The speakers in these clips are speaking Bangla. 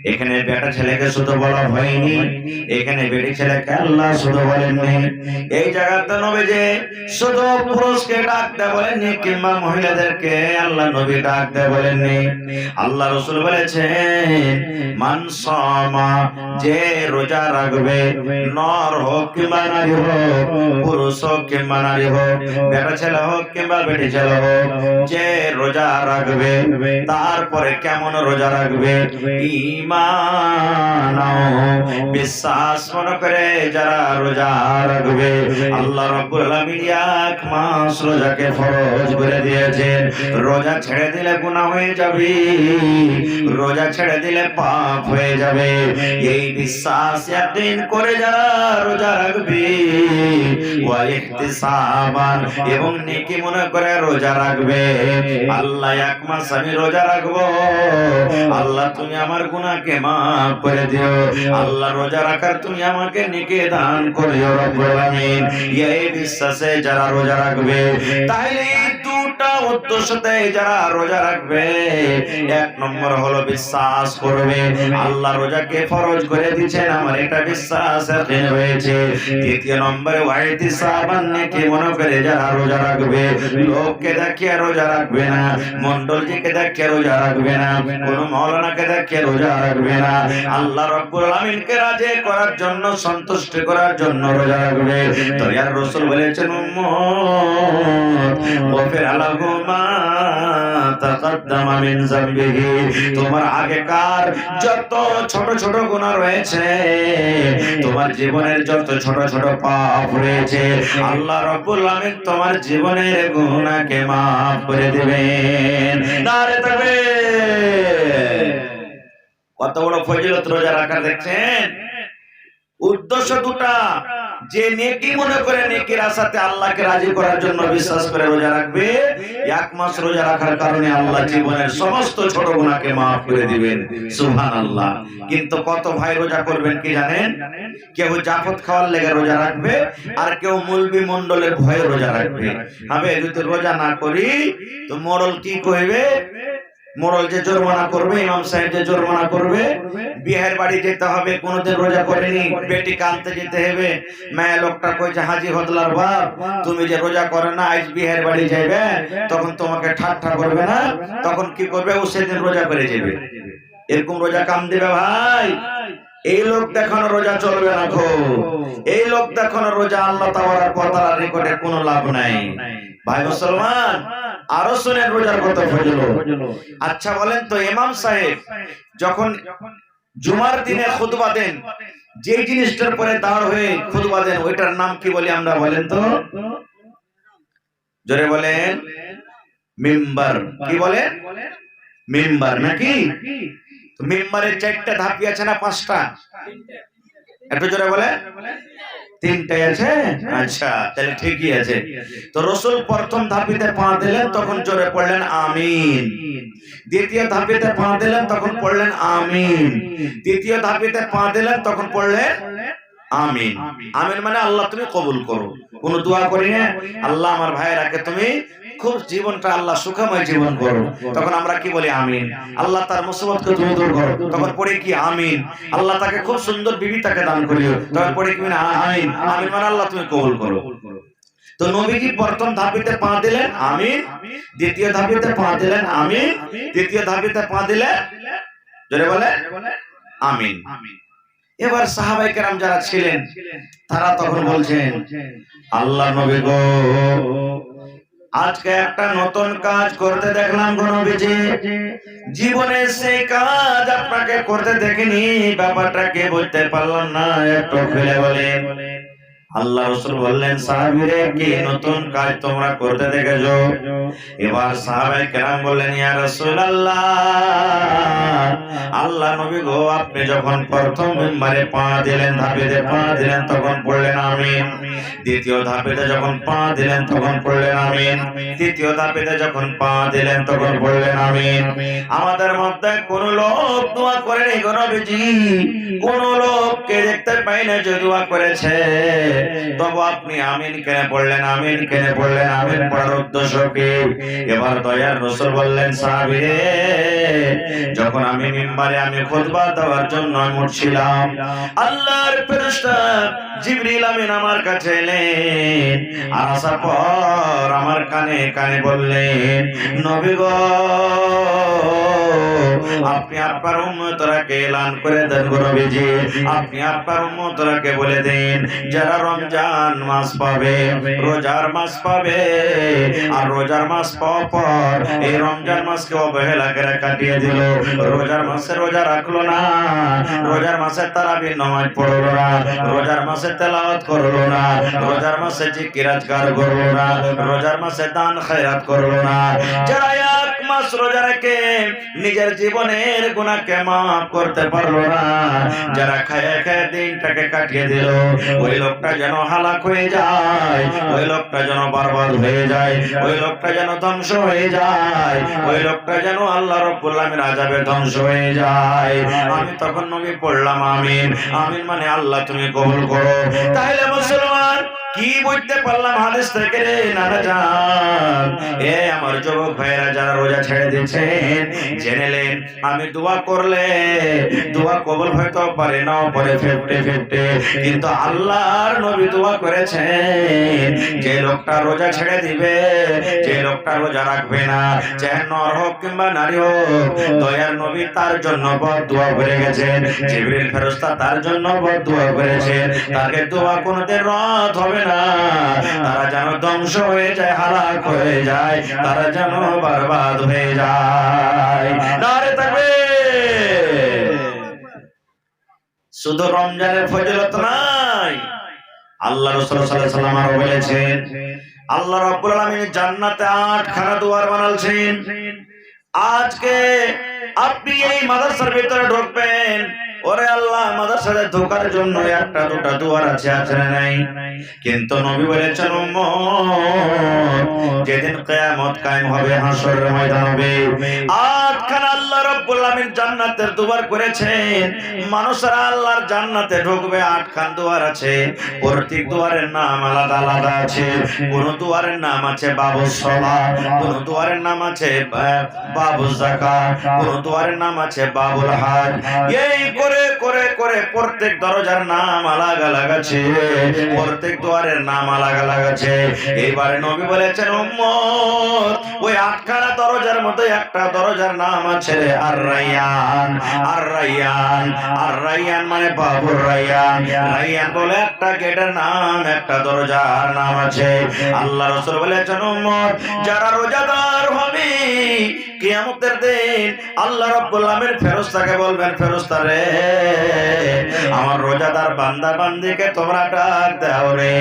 এখানে বেটা ছেলেকে শুধু বলা হয়নি, এখানে বেটি ছেলেকে আল্লাহ শুধু বলেননি। এই জায়গাতে নবী যে শুধু পুরুষকে ডাকতে বলেননি কিংবা মহিলাদেরকে আল্লাহ নবী ডাকতে বলেননি। আল্লাহ রাসূল বলেছেন মান সামা, যে রোজা রাখবে, নর হোক কিংবা নারী হোক, পুরুষ হোক কিংবা নারী হোক, বেটা ছেলে হোক কিংবা বেটি ছেলে হোক, যে রোজা রাখবে, তারপরে কেমন রোজা রাখবে, ঈমান বিশ্বাস মনে করে যারা রোজা রাখবে, আল্লাহ রাব্বুল আলামিন এক মাস রোজাকে ফরজ করে দিয়েছেন। রোজা ছেড়ে দিলে গুনাহ হয়ে যাবে, রোজা ছেড়ে দিলে পাপ হয়ে যাবে। এই বিশ্বাস ইয়াকিন করে যারা রোজা রাখবে, ওয়া ইহতিসাবান এবং নেকি মনে করে রোজা রাখবে, আল্লাহ এক মাস আমি রোজা রাখবো, আল্লাহ তুমি আমার গুনাহকে মাফ করে দিও, আল্লাহ রোজা রাখার তুমি আমাকে নেকি দান করিও রব্বুল আলামিন। এই বিশ্বাসে যারা রোজা রাখবে, তাহলে দুটা উদ্দেশ্যতে যারা রোজা রাখবে, এক নম্বর হলো বিশ্বাস করবে আল্লাহ রোজাকে ফরজ করে দিয়েছেন, আমার এটা বিশ্বাস ইয়াকিন হয়েছে। দ্বিতীয় নম্বরে ওয়াইতিসাবান নেকি মনে করে যারা রোজা রাখবে, লোককে দেখিয়ে রোজা রাখবে না, মণ্ডলজিকে দেখিয়ে রোজা রাখবে না, কোন মাওলানাকে দেখিয়ে রোজা রাখবে না, আল্লাহ রাব্বুল আলামিনকে রাজি করার জন্য, সন্তুষ্ট করার জন্য রোজা রাখবে। তো ইয়া রাসূল বলেছেন উম্মত ওয়াফির আলাহু মা তাকাদ্দামা মিন যামবিহি, তোমার আগেকার যত ছোট ছোট গুনাহ রয়েছে, তোমার জীবনের যত ছোট ছোট পাপ রয়েছে, আল্লাহ রাব্বুল আলামিন তোমার জীবনের গুনাহকে maaf করে দিবেন। নারে তাকবীর। কত বড় ফজিলত রোজা রাখা দেখছেন। উদ্দেশ্য দুটা, যে নেকি মনে করে নেকির আশাতে আল্লাহকে রাজি করার জন্য বিশ্বাস করে রোজা রাখবে, এক মাস রোজা রাখার কারণে আল্লাহ জীবনের সমস্ত ছোট গুনাহকে maaf করে দিবেন। সুবহানাল্লাহ। কিন্তু কত ভাই রোজা করবেন কি জানেন? কেউ জাফত খাওয়ার লেগে রোজা রাখবে, আর কেউ মুলবি মণ্ডলের ভয়ে রোজা রাখবে। আমি যদি রোজা না করি তো মোড়ল কি কইবে, মোড়ল যে জরিমানা করবে, ইমাম সাহেব যে জরিমানা করবে, বিয়ের বাড়ি যেতে হবে, কোনদিন রোজা করেনি, বেটি কানতে যেতে হবে, মেয়ে লোকটা কইছে হাজি হদলার বাপ তুমি যে রোজা করে না, আজ বিয়ের বাড়ি যাবে, তখন তোমাকে ঠাট্টা করবে না, তখন কি করবে, ও সেদিন রোজা করে যাবে। এরকম রোজা কাম দিবে ভাই। এই লোক দেখানো রোজা চলবে না গো, এই লোক দেখানো রোজা আল্লাহ তাআলার কথার রেকর্ডে কোনো লাভ নাই। ভাই মুসলমান, আরো শুনেন রোজার কথা ফজিলত। আচ্ছা বলেন তো, ইমাম সাহেব যখন জুমার দিনে খুতবা দেন, যে জিনিসটার পরে দাঁড় হয়ে খুতবা দেন, ওইটার নাম কি বলি আমরা, বলেন তো, জোরে বলেন। মিম্বার। কি বলেন? মিম্বার নাকি? তো মিম্বারের চারটা ধাপি আছে না পাঁচটা? একটু জোরে বলে। তিনটাই আছে। আচ্ছা, তাহলে ঠিকই আছে। তো রাসূল প্রথম ধাপিতে পা দিলেন, তখন জোরে পড়লেন আমিন। দ্বিতীয় ধাপিতে পা দিলেন, তখন পড়লেন আমিন। তৃতীয় ধাপিতে পা দিলেন, তখন পড়লেন আমিন। আমিন মানে আল্লাহ তুমি কবুল করো। কোন দোয়া করি না, আল্লাহ আমার ভাইয়েরাকে তুমি খুব জীবনটা আল্লাহ সুখময় জীবন করো, তখন আমরা কি বলি আমিন। আল্লাহ তার মুসিবতকে তুমি দূর করো, তখন পড়ি কি আমিন। আল্লাহ তাকে খুব সুন্দর বিবি তাকে দান করিও, তখন পড়ি কি আমিন। আমিন মানে আল্লাহ তুমি কবুল করো। তো নবীজি প্রথম ধাপিতে পা দিলেন আমিন, দ্বিতীয় ধাপিতে পা দিলেন আমিন, তৃতীয় ধাপিতে পা দিলেন জোরে বলে আমিন। এবার সাহাবায়ে কেরাম যারা ছিলেন, তারা তখন বলছেন আল্লাহ নবী গো, আজকে একটা নতুন কাজ করতে দেখলাম গো নবীজি, জীবনে সেই কাজ আপনাকে করতে দেখিনি, ব্যাপারটা কে বলতে পারলাম না, একটু খুলে বলেন। আল্লাহ রাসূল বললেন সাহাবীরে, কি নতুন কাজ তোমরা করতে দেখেছো? এবার সাহাবায়ে কেরাম বললেন ইয়া রাসূলুল্লাহ, আল্লাহ নবী গো, আপনি যখন প্রথম মিম্বারে পা দিলেন, ধাপেতে পা দিলেন, তখন পড়লেন আমিন। দ্বিতীয় ধাপেতে যখন পা দিলেন, তখন পড়লেন আমিন। তৃতীয় ধাপেতে যখন পা দিলেন, তখন পড়লেন আমিন। আমাদের মধ্যে কোন লোক দোয়া করেনি গো নবীজি, কোন লোককে দেখতে পাই না যে দোয়া করেছে। তবু আপনি আমিন কেন পড়লেন, আমিন কেন পড়লেন, আমিন পড়ার উদ্দেশ্য কি? এবার দয়ার রাসূল বললেন, সাহাবীরে, যখন আমি মিম্বারে আমি খুতবা দেওয়ার জন্য উঠছিলাম, আল্লাহর ফেরেশতা জিবরিল আমিন আমার কাছে এলেন। আর আসার পর আমার কানে কানে বললেন, নবী গো, আপনি আপনার উম্মতরাকে এলান করে দেন গো নবীজি, আপনি আপনার উম্মতরাকে বলে দেন, যারা রমজান মাস পাবে, রোজার মাস পাবে, আর রোজার মাস পাওয়ার পর এই রমজান মাসকে অবহেলা করে কাটিয়ে দিল, রোজার মাসে রোজা রাখলো না, রোজার মাসে তারাবির নামাজ পড়লো না, রোজার মাসে তেলাওয়াত করলো না, রোজার মাসে জিকির আজকার করলো না, রোজার মাসে দান খয়রাত করলো না, যারা এক মাস রোজা রেখে নিজের জীবনের গুনাহকে মাফ করতে পারলো না, যারা খায় খায় দিনটাকে কাটিয়ে দিল, ওই লোকটা যেন হালাক হয়ে যায়, ওই লোকটা যেন বরবাদ হয়ে যায়, ওই লোকটা যেন ধ্বংস হয়ে যায়, ওই লোকটা যেন আল্লাহ রাব্বুল আলামিনের আযাবে ধ্বংস হয়ে যায়। আমি তখন নবী পড়লাম আমিন, আমিন মানে আল্লাহ তুমি কবুল করো। তাহলে মুসলমান কি বুঝতে পারলাম হাদিস থেকে রে নানা জান? এ আমার যুবক ভাইরা যারা রোজা ছেড়ে দিয়েছেন, জেনেলেন আমি দোয়া করলে দোয়া কবুল হয়তো পারে নাও পারে 50-50, কিন্তু আল্লাহর নবী দোয়া করেছেন, যে লোকটা রোজা ছেড়ে দিবে, যে লোকটা রোজা রাখবে না, চাহে নর হোক কিংবা নারী হোক, দয়ার নবী তার জন্য বদদোয়া করে গেছেন, জিবরিল ফেরেশতা তার জন্য বদদোয়া করেছেন, তাকে দোয়া কোনদিন রদ হবে না, তারা যেন ধ্বংস হয়ে যায়, হালাক হয়ে যায়, তারা যেন বরবাদ হয়ে যায়। নারে তাকবীর! শুধু রমজানের ফজিলত নাই, আল্লাহ রাসূল সাল্লাল্লাহু আলাইহি ওয়াসাল্লাম আরো বলেছেন, আল্লাহ রাব্বুল আলামিন জান্নাতে 8 খানা দুয়ার বানালছেন। আজকে আপনি এই মাদ্রাসার ভিতরে ঢুকবেন, ওরে আল্লাহ মাদ্রাসায় ঢোকার জন্য একটা দুটা দুয়ার আছে, আছে না নাই? কিন্তু নবী বলেছেন, উম্মত যেদিন কিয়ামত কায়েম হবে, হাসরের ময়দান হবে, 8 খানা আল্লাহ রাব্বুল আলামিন জান্নাতের দুয়ার করেছেন। মানুষরা আল্লাহর জান্নাতে ঢুকবে, 8 খান দুয়ার আছে, প্রত্যেক দুয়ারের নাম আলাদা আলাদা আছে। কোন দুয়ারের নাম আছে বাবুস সালাত, কোন দুয়ারের নাম আছে বাবুস যাকাত, কোন দুয়ারের নাম আছে বাবুল হজ। এই করে করে করে প্রত্যেক দরজার নাম আলাদা আলাদা আছে, প্রত্যেক দুয়ারের নাম আলাদা আলাদা আছে। এইবারে নবী বলেছেন, উম্মত ওই 8 খানা দরজার মধ্যে একটা দরজার নাম আছে আর রায়্যান। আর রায়্যান, আর রায়্যান মানে বাবুর রায়্যান। রায়্যান বলে একটা গেটের নাম, একটা দরজার নাম আছে। আল্লাহ রাসূল বলেছেন, উম্মত যারা রোজাদার হবে কিয়ামতের দিন আল্লাহ রাব্বুল আলামিন ফেরেশতাকে বলবেন, ফেরেশতা রে, আমার রোজাদার বান্দা বান্দিকে তোমরা ডাক দাও রে,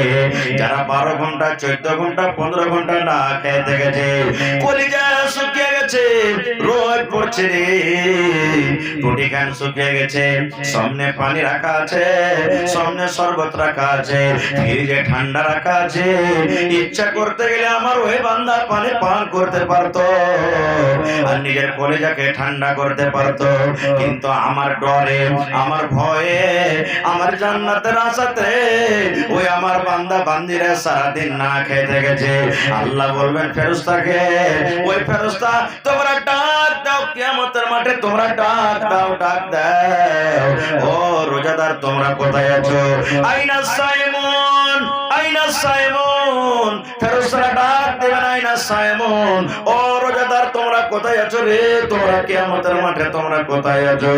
যারা 12 ঘন্টা 14 ঘন্টা 15 ঘন্টা না খেয়ে থেকেছে, কলিজা শুকিয়ে গেছে, রোদ পড়ছে রে, টুটি খান শুকিয়ে গেছে, সামনে পানি রাখা আছে, সামনে শরবত রাখা আছে, ফ্রিজে ঠান্ডা রাখা আছে, ইচ্ছা করতে গেলে আমার ওই বান্দা পানি পান করতে পারতো আর নিজের কলিজাকে ঠান্ডা করতে পারতো, কিন্তু আমার ডরে, আমার ভয়ে, আমার জান্নাতের আশাতে ওই আমার বান্দা বান্দিরা সারাদিন না খেতে গেছে। আল্লাহ বলবেন ফেরেশতাকে, ওই ফেরেশতা তোমরা ডাক দাও, কিয়ামতের মাঠে তোমরা ডাক দাও, ডাক দাও, ও রোজাদার তোমরা কোথায় আছো? আইনা সাইমুন, আইনা সাইমুন। ফেরেশতারা ডাক দেবেন, আইনা সাইমুন, ও রোজাদার তোমরা কোথায় আছো রে? তোমরা কিয়ামতের মাঠে তোমরা কোথায় আছো?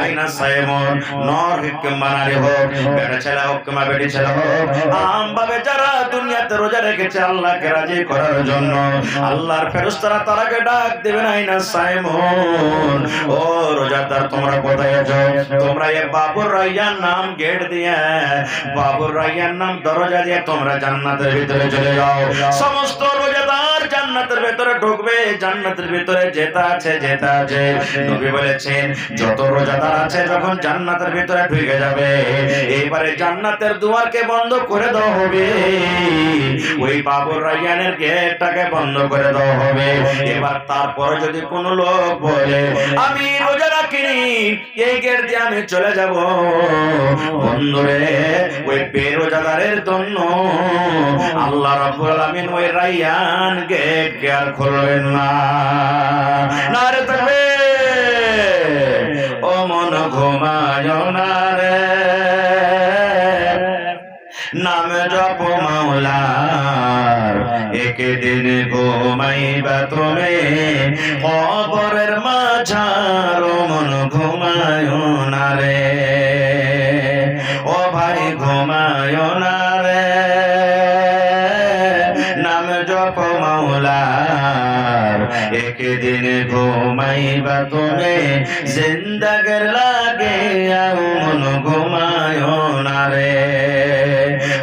আইনা সাইমুন, নর কিংবা নারী হোক, বেটা ছেলে হোক কিংবা বেটি ছেলে হোক, আমভাবে যারা দুনিয়াতে রোজা রেখেছে আল্লাহকে রাজি করার জন্য, আল্লাহর ফেরেশতারা তারাকে ডাক দেবেন, আইনা সাইমুন, ও রোজাদার তোমরা কোথায় আছো? তোমরা এই বাবুর রায়্যান নাম গেট দিয়ে, বাবুর রায়্যান নাম দরজা দিয়ে তোমরা জান্নাতের ভিতরে চলে যাও। সমস্ত রোজাদার জান্নাতের ভেতরে ঢুকবে, জান্নাতের ভিতরে যেতে আছে। নবী বলেছেন যত রোজাদার আছে যখন জান্নাতের ভিতরে ঢুকে যাবে, এবারে জান্নাতের দুয়ারকে বন্ধ করে দেওয়া হবে, ওই বাবুর রায়্যানের গেটটাকে বন্ধ করে দেওয়া হবে। এবার তারপরে যদি কোন লোক বলে আমি রোজা রাখিনি, এই গেট দিয়ে আমি চলে যাব, বন্ধুরে ওই বেরোজাদারের জন্য আল্লাহ রাব্বুল আলামিন ওই রায়্যান গেট কে আর খুলবেন না। নারে তাকবীর। ও মন ঘুমায় না রে, নাম জপ মাওলার, একদিন ঘুমাইবা তুমি কবরের মাঝার। ও মন ঘুমায় না রে, ও ভাই ঘুমায় না রে, নাম জপ মাওলার, একদিন ঘুমাইবা তুমি জিন্দাগের লাগে। মন ঘুমায় না রে,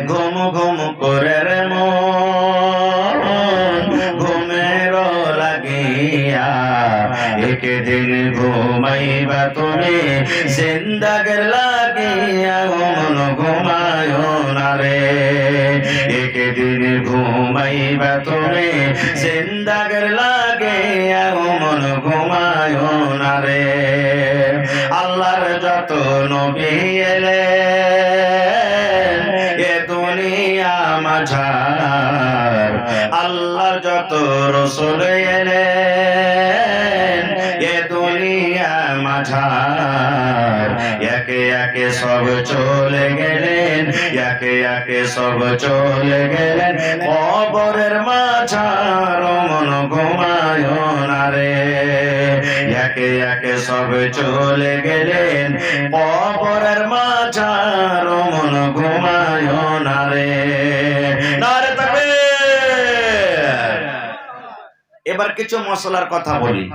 ঘুম ঘুম করে রে মন ঘুমের লাগিয়া, একদিন ঘুমাইবা তুমি জিন্দাগের লাগিয়া। মন ঘুমায় না রে, একদিন ঘুমাইবা তুমি জিন্দাগের লাগিয়া। মন ঘুমায় না রে। আল্লাহর যত নবী এলেন এ দুনিয়া মাঝার, আল্লাহর যত রাসূল এলেন এ দুনিয়া মাঝার, একে একে সব চলে গেলেন, একে একে সব চলে গেলেন কবরের মাঝার। মন ঘুমায় না রে, একে একে সব চলে গেলেন কবরের মাঝার। মন ঘুমায় না রে। নারে তাকবীর। এবার কিছু মশলার কথা বলি।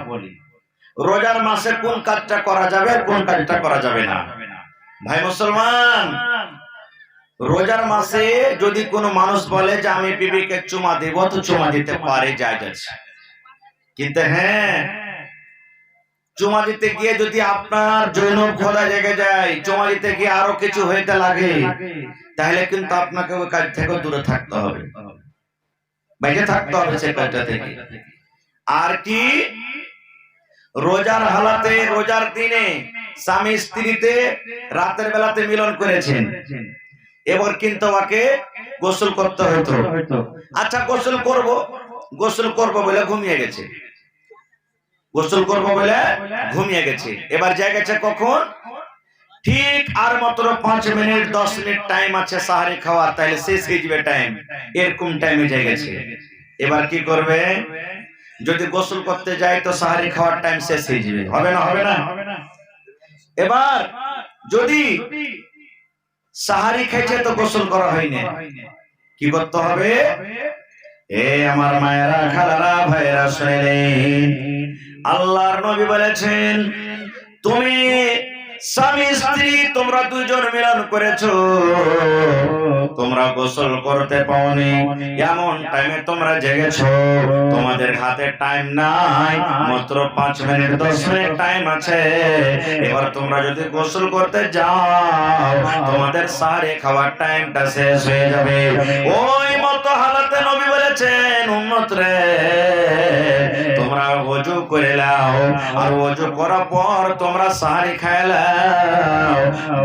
রোজার মাসে কোন কাজটা করা যাবে, কোন কাজটা করা যাবে না। ভাই মুসলমান, রোজার মাসে যদি কোনো মানুষ বলে যে আমি বিবিকে চুমা দেব, তো চুমা দিতে পারে, জায়েজ আছে। কিন্তু হ্যাঁ, চুমা দিতে গিয়ে যদি আপনার জৈনব খোদা জেগে যায়, চুমা দিতে গিয়ে আরো কিছু হইতে লাগে, তাহলে কিন্তু আপনাকে ওই কাজ থেকে দূরে থাকতে হবে, বাইরে থাকতে হবে সে কাজটা থেকে। আর কি, রোজার হালাতে, রোজার দিনে স্বামী স্ত্রীতে রাতের বেলাতে মিলন করেছেন, এবার কিন্তু ওকে গোসল করতে হতো। আচ্ছা গোসল করব বলে ঘুমিয়ে গেছে, গোসল করব বলে ঘুমিয়ে গেছে। এবার যায় গেছে কখন? ঠিক আর মাত্র 5 মিনিট 10 মিনিট টাইম আছে সাহারি খাওয়ার, তাহলে শেষ হয়ে যাবে টাইম, এরকম টাইমে যায় গেছে। এবার কি করবে? যদি গোসল করতে যায় তো সাহারি খাওয়ার টাইম শেষ হয়ে যাবে, হবে না? হবে না? এবার যদি সাহারি খাইছে তো গোসল করা হয়নি, কি করতে হবে? এ আমার মায়েরা, খালারা, ভাইরা শুনেন, আল্লাহর নবী বলেছেন তুমি স্বামী স্ত্রী তোমরা দুজন মিলন করেছো, তোমরা গোসল করতে পাওনি, এমন টাইমে তোমরা জেগেছো, তোমাদের হাতে টাইম নাই, মাত্র 5 মিনিট 10 মিনিট টাইম আছে। এবার তোমরা যদি গোসল করতে যাও, তোমাদের সাহারি খাওয়ার টাইমটা শেষ হয়ে যাবে। ওই মতো হালাতে নবী বলেছেন উম্মত রে, তোমরা ওযু করে নাও, আর ওযু করার পর তোমরা সাহারি খেয়ে নাও,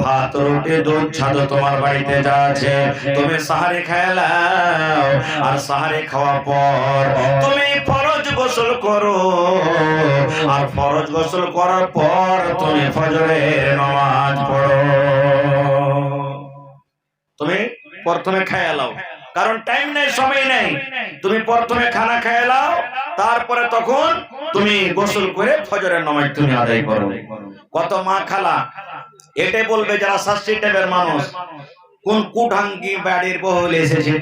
ভাত রুটি দুধ ছাদ তোমার বাড়িতে যা আছে তুমি সাহারি খেয়ে নাও, আর সাহারি খাওয়ার পর তুমি ফরজ গোসল করো, আর ফরজ গোসল করার পর তুমি ফজরের নামাজ পড়ো। তুমি প্রথমে খেয়ে নাও, কারণ টাইম নাই, সময় নাই, তুমি প্রথমে খানা খেয়ে নাও, তারপরে তখন তুমি গোসল করে ফজরের নামাজ তুমি আদায় করো। কত মা খালা এটাই বলবে যারা শাস্ত্রী টাইপের মানুষ, কোন কুঠাঙ্গি বাড়ির বউ এসেছে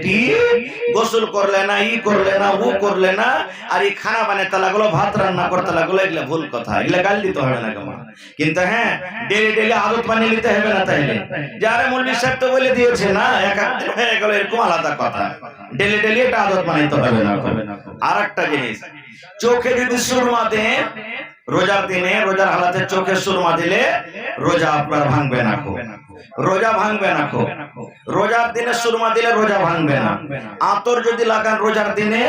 গোসল করলে না, ই করলে না, ও করলে না, আর এই খানা বানাতে লাগলো, ভাত রান্না করতে লাগলো, এগুলা ভুল কথা, এগুলা গাল দিতে হবে না কেমন। কিন্তু হ্যাঁ, ডেলি ডেলি আদত বানিয়ে নিতে হবে না। তাইলে যারা মৌলভী সাহেব তো বলে দিয়েছে না, এক দিন হয়ে গেল, এরকম আলাদা কথা। ডেলি ডেলি এটা আদত বানাইতে হবে না। আর একটা জিনিস, চোখে যদি সুরমা দেন রোজার দিনে, রোজার হালাতে চোখে সুরমা দিলে রোজা আপনার ভাঙবে না, রোজা ভাঙবে না। রোজার দিনে সুরমা দিলে রোজা ভাঙবে না। আতর যদি লাগান রোজার দিনে,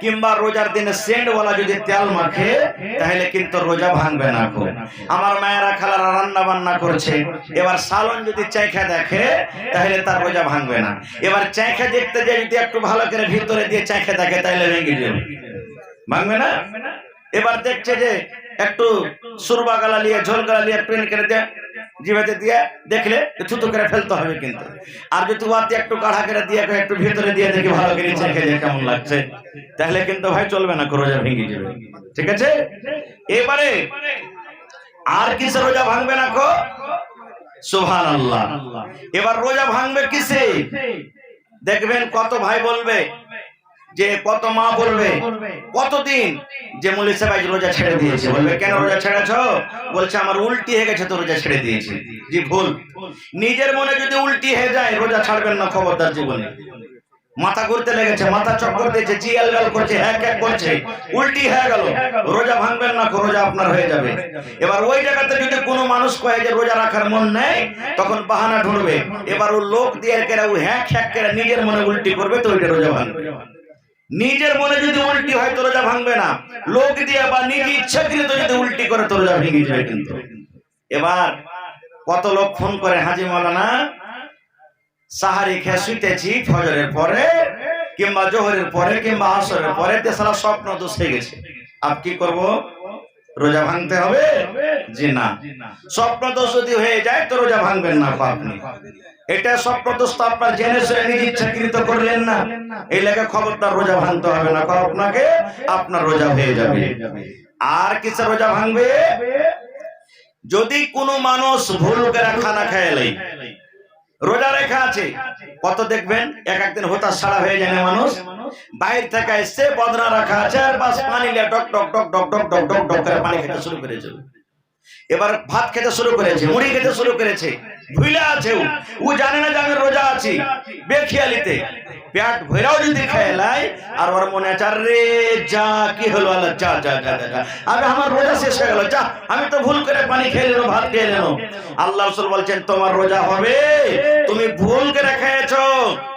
কিংবা রোজার দিনে সেন্টওয়ালা যদি তেল মাখে, তাহলে কিন্তু রোজা ভাঙবে না। আমার মায়েরা খালারা রান্না বান্না করছে, এবার সালন যদি চাইখা দেখে তাহলে তার রোজা ভাঙবে না। এবার চাইখা দেখতে যে যদি একটু ভালো করে ভিতরে দিয়ে চাইখা দেখে তাহলে ভেঙে যাবে, ভাঙবে না। এবার দেখছে যে একটু সুরবা গালা নিয়ে, ঝোল গালা নিয়ে প্রেন করে দিয়ে জিভাতে দিয়ে দেখলে থুতু করে ফেলতে হবে কিন্তু। আর যদি ওয়াতে একটু কাঢ়া করে দিয়ে একটু ভিতরে দিয়ে দেখি ভালো করে চেখে যে কেমন লাগছে, তাহলে কিন্তু ভাই চলবে না, রোজা ভেঙে যাবে। ঠিক আছে? এবারে আর কিসে রোজা ভাঙবে না? সুবহানাল্লাহ। এবার রোজা ভাঙবে কিসে? দেখবেন কত ভাই বলবে, যে কত মা বলবে, কতদিন যে মৌলভী সাহেব আজ রোজা ছেড়ে দিয়েছে। বলবে কেন রোজা ছেড়েছো? বলছে আমার উল্টি হয়ে গেছে তো রোজা ছেড়ে দিয়েছি। জি ভুল। নিজের মনে যদি উল্টি হয়ে যায় রোজা ছাড়বেন না, খবরদার জীবনে। মাথা ঘুরতে লেগেছে, মাথা চক্কর দিয়েছে, জিয়াল গাল করছে, হ্যাক হ্যাক করছে, উল্টি হয়ে গেল, রোজা ভাঙবেন না, রোজা আপনার হয়ে যাবে। এবার ওই জায়গাতে যদি কোনো মানুষ কয়ে যে রোজা রাখার মন নেই, তখন বাহানা ঢুঁড়বে। এবার ও লোক দিয়ে কেরা ও হ্যাক হ্যাক করে নিজের মনে উল্টি করবে, তো ওইটা রোজা ভাঙবে। নিজের মনে যদি উল্টি হয় তো রোজা ভাঙবে না, লোক দিয়ে বা নিজে ইচ্ছাকৃত যদি উল্টি করে তো রোজা ভেঙে যাবে কিন্তু। এবার কত লোক ফোন করে, হাজি মাওলানা সাহারি খেয়ে শুইতেছি ফজরের পরে কিংবা জোহরের পরে কিংবা আসরের পরে, সারা স্বপ্ন দোষ হয়ে গেছে, আপ কি করব? রোজা ভাঙতে হবে? জি না, স্বপ্ন দোষ যদি হয়ে যায় তো রোজা ভাঙবেন না আপনি। এটা স্বপ্ন দোষ তো আপনার জেনে শুনে নিজে ইচ্ছাকৃত করলেন না, এই লেগে খবরদার রোজা ভাঙতে হবে না আপনাকে, আপনার রোজা হয়ে যাবে। আর কিসে রোজা ভাঙবে? যদি কোনো মানুষ ভুল করে খানা খেয়ে রোজা রেখা আছে, কত দেখবেন এক একদিন হতাশ ছাড়া হয়ে যায় মানুষ, বাইর থেকে এসে বদনা রাখা আছে, আর বাস পানি নিয়ে ডক ডক ডক ডক ডক ডক ডক ডক করে পানি খেতে শুরু করেছে। এবার ভাত খেতে শুরু করেছে, মুড়ি খেতে শুরু করেছে, ভুলে আছে, ও জানে না যে আমি রোজা আছি, বেখিয়ালিতে পেট ভরাও যদি খেলাই, আর ওর মনে আছে রে যা কি হলো, আল্লাহ যা যা যা যা, আমি আমার রোজা শেষ হয়ে গেল, যা আমি তো ভুল করে পানি খেয়ে নিলাম, ভাত খেয়ে নিলাম। আল্লাহ রাসূল বলছেন তোমার রোজা হবে, তুমি ভুল করে খেয়েছো,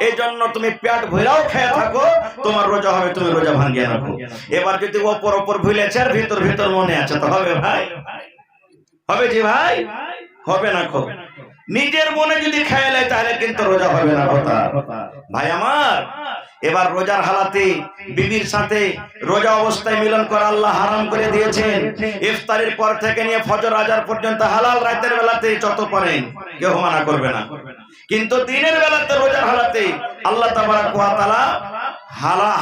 এই জন্য তুমি পেট ভরাও খেয়ে থাকো, তোমার রোজা হবে, তুমি রোজা ভাঙিয়ে রাখো। এবার যদি ওপর ওপর ভুলেছে আর ভিতর ভিতর মনে আছে, তো হবে ভাই? হবে জি ভাই? হবে না। নিজের মনে যদি খেয়ে নেয় তাহলে কিন্তু রোজা হবে না কথা ভাই আমার। এবার রোজার হালাতে বিবির সাথে রোজা অবস্থায় মিলন করা আল্লাহ হারাম করে দিয়েছেন। ইফতারের পর থেকে নিয়ে ফজর আজান পর্যন্ত হালাল, রাতের বেলাতে যত পারেন কেউ মানা করবে না, কিন্তু দিনের বেলাতে রোজার হালাতে আল্লাহ তাবারক ওয়া তাআলা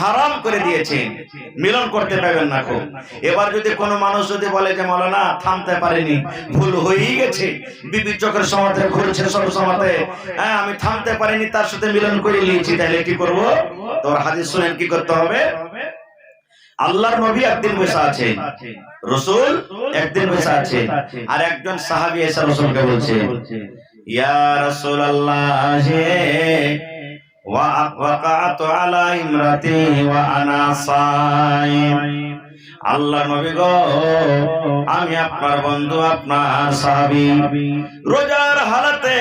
হারাম করে দিয়েছেন, মিলন করতে পারবেন না। এবার যদি কোনো মানুষ যদি বলে যে মাওলানা থামতে পারেনি, ভুল হয়েই গেছে, বিবির চোখের সমাতে ঘুরছে সব সমাতে, হ্যাঁ আমি থামতে পারিনি, তার সাথে মিলন করে নিয়েছি, তাহলে কি করব? তোর হাদিস শুনেন কি করতে হবে। আল্লাহর নবী একদিন বসে আছেন, রাসূল একদিন বসে আছেন, আর একজন সাহাবী এসে রাসূলকে বলছে, ইয়া রাসূলুল্লাহ ওয়াকাতু আলা ইমরাতি ওয়া আনা সাইম। আল্লাহ নবী গো, আমি আপনার বন্ধু, আপনার সাহাবী, রোজার হালাতে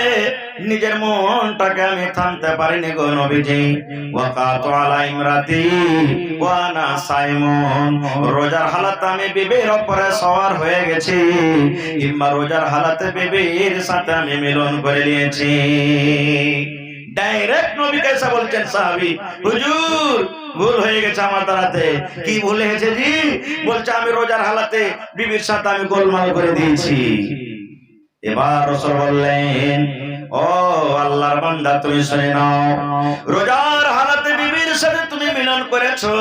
নিজের মনটাকে আমি থামতে পারিনি গো নবীজি। ওয়াকাতু আলা ইমরাতি ওয়া আনা সাইমুন, রোজার হালাতে আমি বিবির উপরে সওয়ার হয়ে গেছি, কিংবা রোজার হালাতে বিবির সাথে আমি মিলন করে নিয়েছি। ডাইরেক্ট নবী কেসা বলছেন সাহাবী, হুজুর ভুল হয়ে গেছে আমার দ্বারাতে। কি ভুল হয়েছে জি? বলছে আমি রোজার হালাতে বিবির সাথে আমি গোলমাল করে দিয়েছি। এবার রাসূল বললেন, ও আল্লাহর বান্দা তুমি শুনে নাও, রোজার হালাতে বিবির সাথে তুমি মিলন করেছো,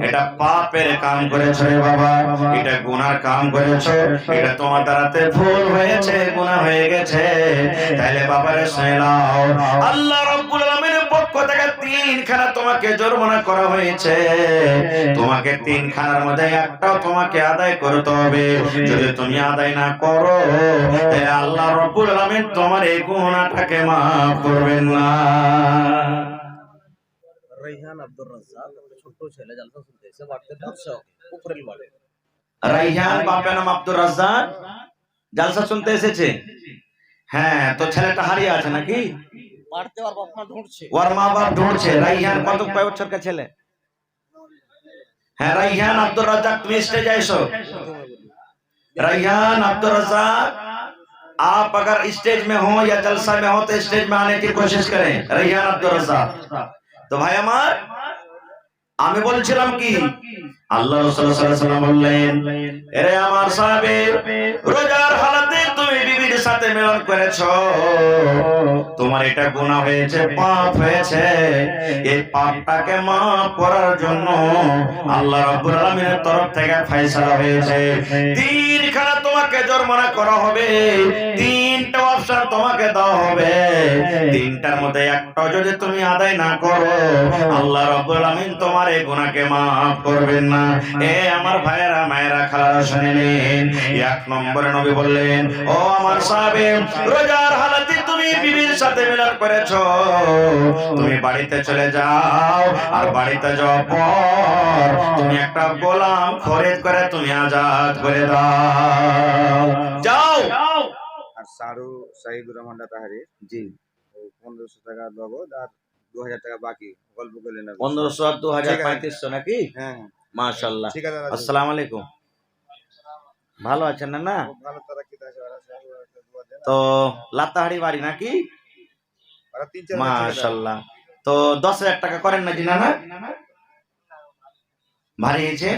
এটা পাপের কাম করেছো রে বাবা, এটা গুনার কাম করেছো, এটা তোমার দ্বারাতে ভুল হয়েছে, গুনাহ হয়ে গেছে। তাইলে বাবারে শুনে নাও, আল্লাহ রাব্বুল আলামিনের পক্ষ থেকে 3 খানা তোমাকে জরিমানা করা হয়েছে। তোমাকে 3 খানার মধ্যে একটাও তোমাকে আদায় করতে হবে। যদি তুমি আদায় না করো, তাহলে আল্লাহ রাব্বুল আলামিন তোমার এই গুনাহটাকে maaf করবেন না। রাইহান আব্দুর রাজ্জাক ছোট ছেলে জালসা শুনতেছে বাড়তে ধরছে উপরের বাড়ি। রাইহান বাপের নাম আব্দুর রাজ্জাক, জালসা শুনতে এসেছে। হ্যাঁ, তো ছেলেটা হারিয়ে আছে নাকি? বাড়তে আর বাপ মা ঢুঁড়ছে, ওর মা বাপ ঢুঁড়ছে। রাইহান কত কয় বছরকার ছেলে? হ্যাঁ, রাইহান আব্দুর রাজ্জাক, তুমি स्टेज आइसो। रायहान अब्दुल रज़ाक, आप अगर स्टेज में हो या जलसा में हो तो स्टेज में आने की कोशिश करें। रायहान अब्दुल रज़ाक। तो भाई আমার আমি বলছিলাম কি, আল্লাহ রাসূল সাল্লাল্লাহু আলাইহি ওয়াসাল্লাম বললেন, এরে আমার সাহাবী, রোজার হালাতে তুমি বিবির সাথে মিলন করেছো, তোমার এটা গুনাহ হয়েছে, পাপ হয়েছে। এই পাপটাকে maaf করার জন্য আল্লাহ রাব্বুল আলামিনের তরফ থেকে ফয়সালা হয়েছে, 3 খানা তোমাকে জরিমানা করা হবে, 3টা অপশন তোমাকে দেওয়া হবে। 3টার মধ্যে একটাও যদি তুমি আদায় না করো, আল্লাহ রাব্বুল আলামিন তোমার এই গুনাহকে maaf করবেন না। এ আমার ভাইয়েরা, মায়েরা, খালারা শুনে নিন। 1 নম্বরে নবী বললেন, ও আমার সাহাবী, রোজার হালাতে তুমি বিবির সাথে মিলন করেছো, তুমি বাড়িতে চলে যাও, আর বাড়িতে যাওয়ার পর তুমি একটা গোলাম খরিদ করে তুমি আজাদ করে দাও। যাও। আর সারু শাহিদুর রহমান তাহারি জি, 1500 টাকা নগদ আর 2000 টাকা বাকি, গল্প করলেন না। 1500 আর 2000 3500 নাকি? হ্যাঁ, মাশাআল্লাহ। ঠিক আছে দাদা। আসসালামু আলাইকুম। ভালো আছেন না? খুব ভালো, তারা কি আছে তো লাতাহারি বাড়ি নাকি? আর 3-4 মাশাআল্লাহ। তো 10000 টাকা করেন না জিনা না? ভারী হয়েছে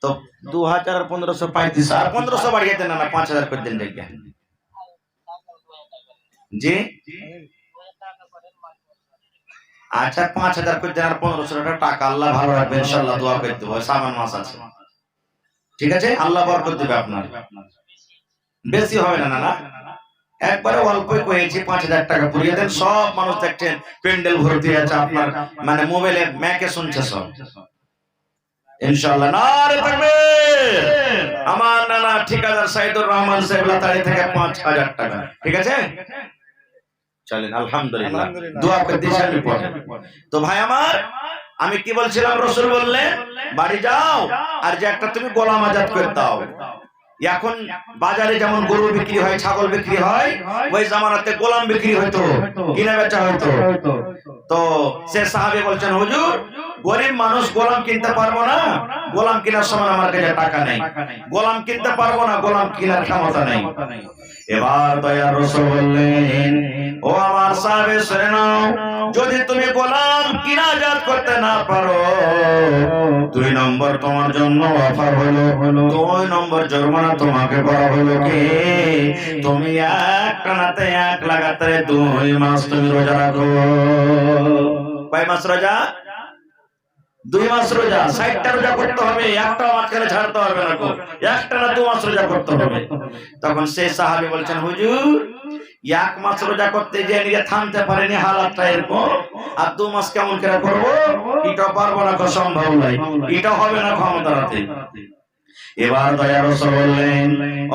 তো 2000 আর 1500 3500 আর 1500 বাড়িয়ে দেন না, 5000 করে দেন দেখবেন। জি, আচ্ছা 5000 করে দেন আর 1500 টাকা আল্লাহ ভালো রাখবে ইনশাআল্লাহ, দোয়া করে দেব। সামান মাস আছে, ঠিক আছে? আল্লাহ বরকত দিবে আপনার, বেশি হবে না। না, একবারে অল্পই কয়েছি, 5000 টাকা পুরিয়ে দেন। সব মানুষ দেখছেন প্যান্ডেল ভর্তি আছে, আপনার মানে মোবাইলে ম্যাকে শুনছে সব, ইনশাআল্লাহ। নারে তাকবীর। আমার নানা ঠিকাদার সাইদুর রহমান সাহেব লাতারি থেকে 5000 টাকা, ঠিক আছে? চলেন, আলহামদুলিল্লাহ, দোয়া করে দিয়েছেন পরে। তো ভাই আমার, আমি কি বলছিলাম, রাসূল বললেন বাড়ি যাও আর যে একটা তুমি গোলাম আজাদ করে দাও। এখন বাজারে যেমন গরু বিক্রি হয়, ছাগল বিক্রি হয়, ওই জামানাতে গোলাম বিক্রি হইতো, কিনা বেচা হইতো। তো সে সাহাবী বলছেন, হুজুর, গরিব মানুষ গোলাম কিনতে পারবো না, গোলাম কেনার সময় আমার কাছে টাকা নেই, গোলাম কিনতে পারবো না, গোলাম কেনার ক্ষমতা নেই। এবার দয়ার রাসূল বললেন, ও আমার সাহাবী শুনে নাও, যদি তুমি গোলাম কিনা আজাদ করতে না পারো, 2 নম্বর তোমার জন্য অফার হলো, 2 নম্বর জরিমানা তোমাকে করা হলো কি, তুমি এক টানাতে 1 লাগাতারে 2 মাস তুমি রোজা রাখো। কয় মাস রোজা? 2 মাস রোজা। 60টা রোজা করতে হবে, একটা মাঝখানে ছাড়তে হবে না, একটানা 2 মাস রোজা করতে হবে। তখন সেই সাহাবী বলছেন, হুজুর, 1 মাস রোজা করতে যে নিজে থামতে পারেনি, হালাতটা এরকম, আর 2 মাস কেমন করে করবো? এটা পারবো না, সম্ভব নয়, এটা হবে না ক্ষমতা রাতে। এবার দয়ার রাসূল বললেন,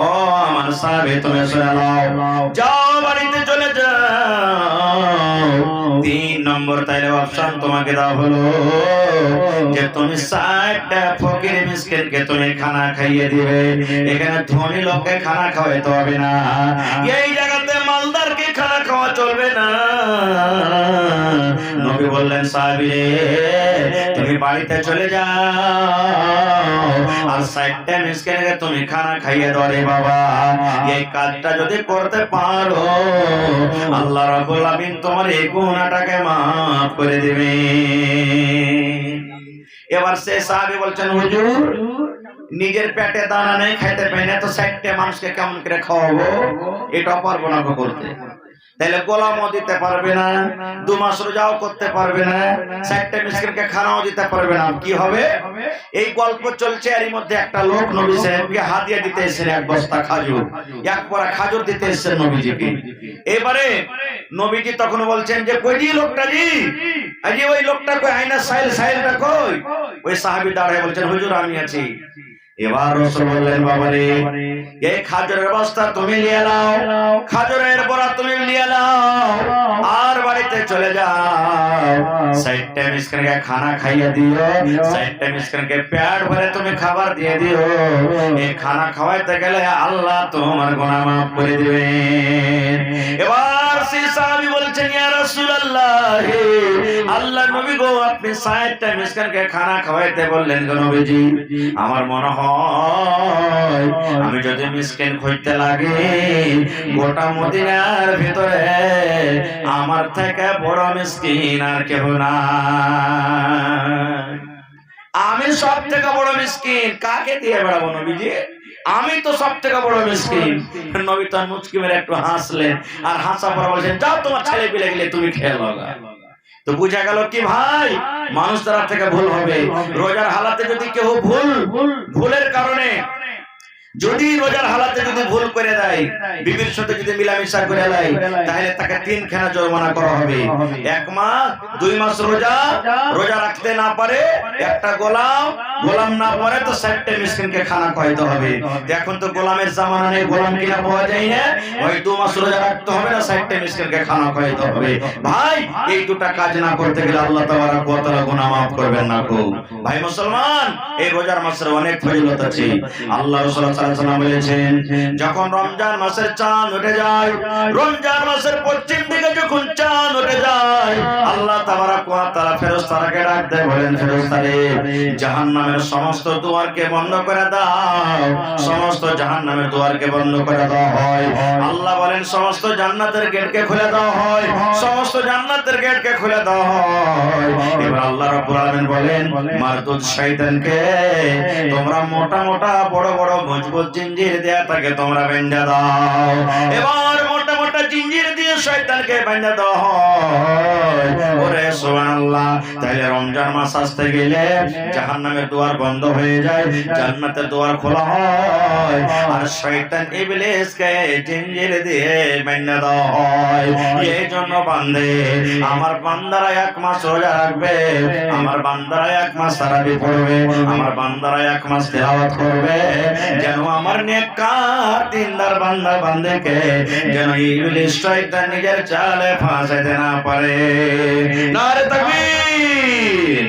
ও আমার সাহাবী, তুমি শুনে নাও, যাও বাড়িতে চলে যাও। 3 নম্বর তাইলে অপশন তোমাকে দেওয়া হলো যে তুমি 60টা ফকির মিসকিনকে তুমি খানা খাইয়ে দিবে। এখানে ধনী লোককে খানা খাওয়াইতে হবে না, এই জায়গাতে মালদারকে খানা খাওয়া চলবে না। নবী বললেন, সাহাবী, তুমি বাড়িতে চলে যাও আর 60টা মিসকিনকে তুমি খানা খাইয়ে দাও রে বাবা। এই কাজটা যদি করতে পারো, আল্লাহ রাব্বুল আলামিন তোমার এই গুনাহটাকে maaf করে দিবে। এবার সে সাহাবী বলছেন, হুজুর, নিজের পেটে দানা নেই, খাইতে পাই না, তো 60টা মানুষকে কেমন করে খাওয়াবো? এটা পারবো না করতে। তাহলে গোলামও দিতে পারবে না, 2 মাস রোজাও করতে পারবে না, 60টা মিসকিনকে খানাও দিতে পারবে না। কি হবে? এই গল্প চলছে, এরই মধ্যে একটা লোক নবী সাহেবকে হাদিয়া দিতে এসেছেন, 1 বস্তা খাজুর, 1 পরা খাজুর দিতে এসেছেন নবীজিকে। এবারে নবীজি তখন বলছেন যে কই জি লোকটা জি, আজকে ওই লোকটা কই, আয়না সাইলটা কই? ওই সাহাবী দাঁড়ায় বলছেন হুজুর আমি আছি। এবার রাসূল বললেন বাবারে এই খাজুরের বস্তা তুমি নিয়ে নাও, খাজুরের বড়া তুমি নিয়ে নাও, আর বাড়িতে চলে যাও, 60টা মিসকিনকে খানা খাইয়ে দিও, 60টা মিসকিনকে পেট ভরে তুমি খাবার দিয়ে দিও। এই খানা খাওয়াইতে গেলে আল্লাহ তোমার গুনাহ মাফ করে দিবেন। এবার সেই সাহাবী বলছেন ইয়া রাসূলুল্লাহ, আল্লাহ নবী গো আপনি 60টা মিসকিনকে খানা খাওয়াইতে বললেন গো নবীজি, আমার মনে হয় আমি যদি মিসকিন খুঁজতে লাগি গোটা মদিনার ভিতরে আমার থেকে বড় মিসকিন আর কেউ না। আমি সব থেকে বড় মিসকিন, কাকে দিয়ে বেড়াবো নবীজি? আমি তো সব থেকে বড় মিসকিন। নবী তার মুচকি মেরে একটু হাসলেন, আর হাসা পর বলছেন যাও তোমার ছেলে পেলে গেলে তুমি খেয়ে লগা। তো বুঝা গেল কি ভাই, মানুষ দ্বারা থেকে ভুল হবে। রোজার হালাতে যদি কেউ ভুলের কারণে যদি রোজার হালাতে যদি ভুল করে দেয়, বিবির সাথে যদি মিলামিশা করে দেয়, তাহলে তাকে 3 খানা জরিমানা করা হবে। 1 মাস 2 মাস রোজা রাখতে না পারে, একটা গোলাম না পারে তো 60টা মিসকিনকে খানা খাওয়াইতে হবে। এখন তো গোলামের জামানা নেই, গোলাম কিনা পাওয়া যায় না, ওই 2 মাস রোজা রাখতে হবে না, 60টা মিসকিনকে খানা খাওয়াইতে হবে। ভাই এই দুটা কাজ না করতে গেলে আল্লাহ তাবারক ওয়া তাআলা গুনাহ মাফ করবেন না গো। ভাই মুসলমান, এই রোজার মাসের অনেক ফজিলত আছে। আল্লাহ রাসূল সাল্লাল্লাহু আলাইহি ওয়াসাল্লাম বলেছেন যখন রমজান মাসের চাঁদ উঠে যায়, রমজান মাসের পশ্চিম দিকে যখন চাঁদ উঠে যায়, আল্লাহ তাবারক ওয়া তাআলা ফেরেশতাকে ডাক দেয়, বলেন ফেরেশতারে জাহান্নামের সমস্ত দুয়ারকে বন্ধ করে দাও, সমস্ত জাহান্নামের দুয়ারকে বন্ধ করে দেওয়া হয়। আল্লাহ বলেন সমস্ত জান্নাতের গেটকে খুলে দেওয়া হয়, সমস্ত জান্নাতের গেটকে খুলে দেওয়া হয়। এবার আল্লাহ রাব্বুল আলামিন বলেন মারদুদ শয়তানকে তোমরা মোটা মোটা বড় বড় মজবুত জিঞ্জির দেয়া তাকে তোমরা বেঁধে দাও। এবার মোটা মোটা জিঞ্জির দিয়ে শয়তানকে বেঁধে দাও হয়। ওরে সুবহানাল্লাহ, তাহলে রমজান মাস আসতে গেলে জাহান্নামের দুয়ার বন্ধ হয়ে যায়, জান্নাতের দুয়ার খোলা হয়, আর শয়তান ইবলিসকে জিঞ্জির দিয়ে বেঁধে দাও হয়। এই জন্য বান্দে আমার বান্দারা 1 মাস রোজা রাখবে, আমার বান্দারা 1 মাস তারাবি পড়বে, আমার বান্দারা 1 মাস তেলাওয়াত করবে, যেন আমার নেককার দিনদার বান্দা বান্দেকে যেন ইবলিস শয়তান নিজের চালে ফাঁসাইতে না পারে। নারে তাকবীর।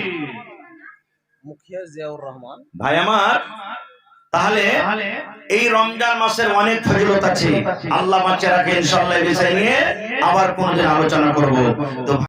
মুখিয়া জিয়াউর রহমান ভাই আমার, তাহলে এই রমজান মাসের অনেক ফজিলত আছে। আল্লাহ বাঁচিয়ে রাখে, ইনশাআল্লাহ এই বিষয় নিয়ে আবার কোনদিন আলোচনা করব। তো